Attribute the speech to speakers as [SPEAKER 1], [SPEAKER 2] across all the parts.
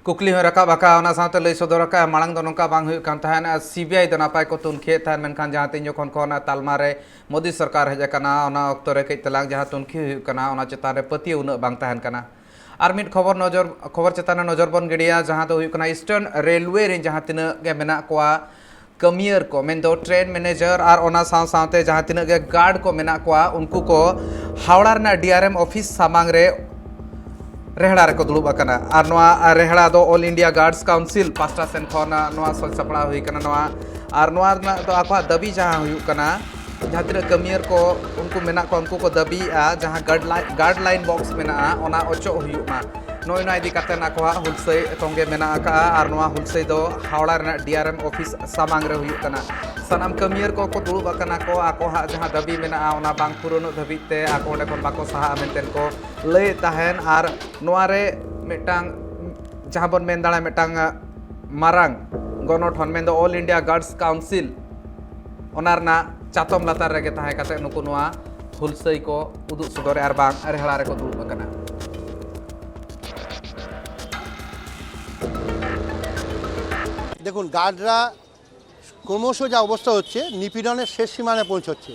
[SPEAKER 1] कुकली में रकाब आका साथ लई सदर आका मांग दो नौका बांग हुई कान तहन सीबीआई दो नापाय को तुनखे तहन मेनखान जहां तीन जोखन को तालमा रे मोदी सरकार हेज कना ओना अक्तो रे कई तलांग जहां तुनखी हुई कना ओना चेतान रे पति उन बांग तहन कना आर मिट खबर चेतान नजर बन गिडिया जहां दो हुई कना ईस्टर्न रेलवे रे जहां तिना गे मेना कोआ कमियर को मेन दो ट्रेन मैनेजर और ओना साथे जहां तिना गे गार्ड को मेना कोआ उनको को हावड़ा रे डीआरएम ऑफिस सामांग रे रेहड़ा रे को दुलुब आकना आर नोआ रेहड़ा दो all India guards council pasta Sen खोना नोआ सज सपड़ा हुई कना नोआ आर नोआ तो आको दबी जहां हुई कना जहां तिना कमियर को उनको मेना को उनको को दबी आ जहां गाइडलाइन बॉक्स मेना ओना ओचो हुई मा नोय ना इदी काते ना को हुलसई तोंगे मेना आका आर नोआ हुलसई दो हावड़ा रे डीआरएम ऑफिस सामांग रे हुई कना सनाम कमियर को दुलुब आकना को आको हा जहां दबी मेना ओना बांग पुरोनो धबिते आको ओंडे कोन बाको साहा मेनतेन को लय ताहेन आर नोआ रे मिटांग जहां बन मेन दाड़ा मिटांग मारांग गनठन मेन दो ऑल इंडिया गार्ड्स काउंसिल ओनारना चातम लातार रेगे ताहे काते नुकु नोआ हुलसई को उदुग सदरे आर बांग रेहड़ा रे को दुलुब आकना
[SPEAKER 2] দেখুন গার্ডরা ক্রমশ যা অবস্থা হচ্ছে নিপীড়নের শেষ সীমানায় পৌঁছচ্ছে।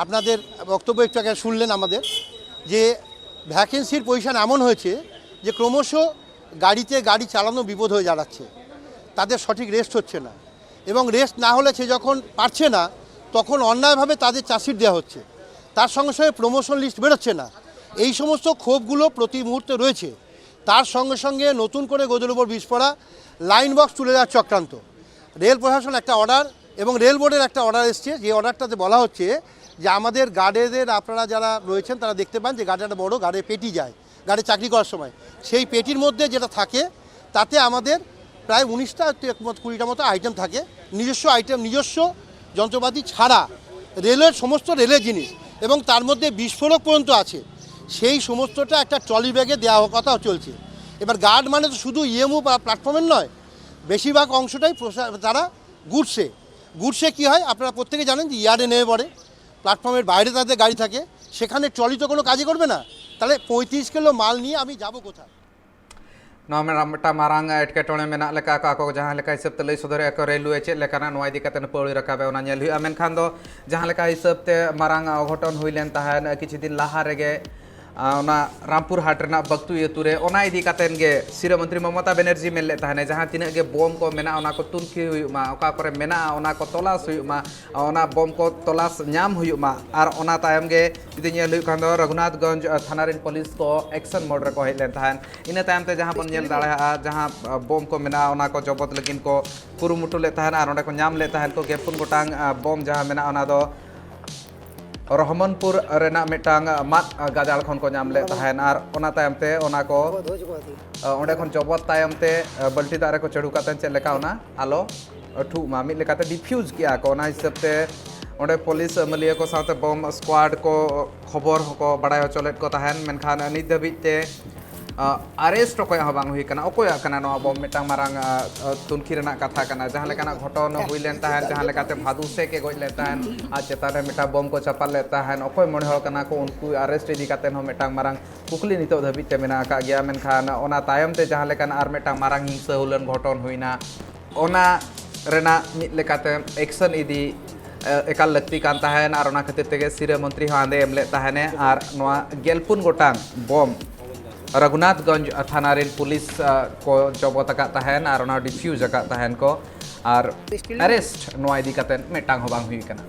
[SPEAKER 2] আপনাদের বক্তব্য একটু আগে শুনলেন আমাদের যে ভ্যাকেন্সির পজিশন এমন হয়েছে যে ক্রমশ গাড়ি চালানো বিপদ হয়ে দাঁড়াচ্ছে, তাদের সঠিক রেস্ট হচ্ছে না এবং রেস্ট না হলে সে যখন পারছে না তখন অন্যায়ভাবে তাদের চার্জশিট দেওয়া হচ্ছে, তার সঙ্গে সঙ্গে প্রমোশন লিস্ট বেরোচ্ছে না। এই সমস্ত ক্ষোভগুলো প্রতি মুহূর্তে রয়েছে। তার সঙ্গে সঙ্গে নতুন করে গোদের উপর বিষ পড়া, লাইন বক্স তুলে দেওয়ার চক্রান্ত। রেল প্রশাসন একটা অর্ডার এবং রেল বোর্ডের একটা অর্ডার এসছে, যে অর্ডারটাতে বলা হচ্ছে যে আমাদের গার্ডেদের আপনারা যারা রয়েছেন তারা দেখতে পান যে গার্ডে একটা বড়ো গার্ডে পেটি যায় গার্ডে চাকরি করার সময়, সেই পেটির মধ্যে যেটা থাকে তাতে আমাদের প্রায় 19টা 20টা মতো আইটেম থাকে, নিজস্ব যন্ত্রপাতি ছাড়া রেলের সমস্ত রেলের জিনিস এবং তার মধ্যে বিস্ফোরক পর্যন্ত আছে। সেই সমস্তটা একটা ট্রলি ব্যাগে দেওয়া কথা চলছে। এবার গার্ড মানে তো শুধু ইএমইউ বা প্ল্যাটফর্মের নয়, বেশিরভাগ অংশটাই তারা গুডসে কী হয় আপনারা প্রত্যেকে জানেন যে ইয়ার্ডে নেমে পড়ে, প্ল্যাটফর্মের বাইরে তাদের গাড়ি থাকে, সেখানে ট্রলি তো কোনো কাজই করবে না। তাহলে 35 কিলো মাল নিয়ে আমি যাব কোথায়?
[SPEAKER 1] नोटा मारांग एटकेटोणे मेना लेका को जहां लेका हिसाब ते लई सदरे को रेलवे चे लेकाना नोआ इदी काते पौड़ी रकाबे ओना नेल हुआ मेनखान दो जहां लेका हिसाब ते मारांग अघटन हुइलेन ताहेन किछि दिन लाहा रेगे ओना रामपुर हाट रेना बक्तु यतुरे ओना इदी कातेन गे सिरा मंत्री ममता बनर्जी मेले ताहेने जहां तिना गे बम को मेना ओना को तुनखी हुयुमा ओका करे मेना ओना को तलाश हुयुमा ओना बम को तलाश ᱧᱟᱢ हुयुमा आर ओना तायम गे इदी नेल हुयु खान दो रघुनाथगंज थाना रेन पुलिस को एक्शन मोड रे को हेलेन ताहेन इना तायम ते जहां बन नेल दाड़ा जहां बम को मेना ओना को जबत लगिन को कुरुमुटु ले ताहेन आर ओंडे को ᱧᱟᱢ ले ताहेन को गेपुन गोटांग बम जहां मेना ओना दो रहमनपुर रेना मिटांग मात गाजाल खन को ᱧᱟᱢ ले ताहेन आर ओना तायम ते ओना को ओंडे खन जबत तायम ते बल्टी दारे को चढ़ू कातेन चेक लेका ओना आलो ठू मा मिट लेकाते डिफ्यूज किया को ओना हिसाब ते ओंडे पुलिस मलिया को साथे बम स्क्वाड को खबर को बड़ाय चलेट को ताहेन मेनखान नित धबित ते अरेस्ट को बांग हुई कना ओकोया कना नो बम मिटांग मारांग तुनखी रेना कथा कना जहां लेकाना घटन हुइलेन ताहेन जहां लेकाते भादु से के गoj लेता है आ चेतान रे मिटा बम को चपाल लेता है ओकोय मणे हळ कना को उनको अरेस्ट इदी कातेन हो मिटांग मारांग कुकली नितो धबित ते मेना का गया मेनखान ओना तायम ते जहां लेकाना आर मिटांग मारांग हिंसा हुलन घटन हुइना ओना रेना मिट लेकाते एक्शन इदी एकाल लगती कान ताहेन आर ओना खातिर तेगे सिरा मंत्री हो आंदे एमले ताहेने आर नोआ गेलपुन गोटांग बम रघुनाथगंज थाना रेल पुलिस को जबत अका ताहेन आर ओना डिफ्यूज अका ताहेन को आर अरेस्ट नोआ इदी कातेन मेटांग हो बांग हुई कना।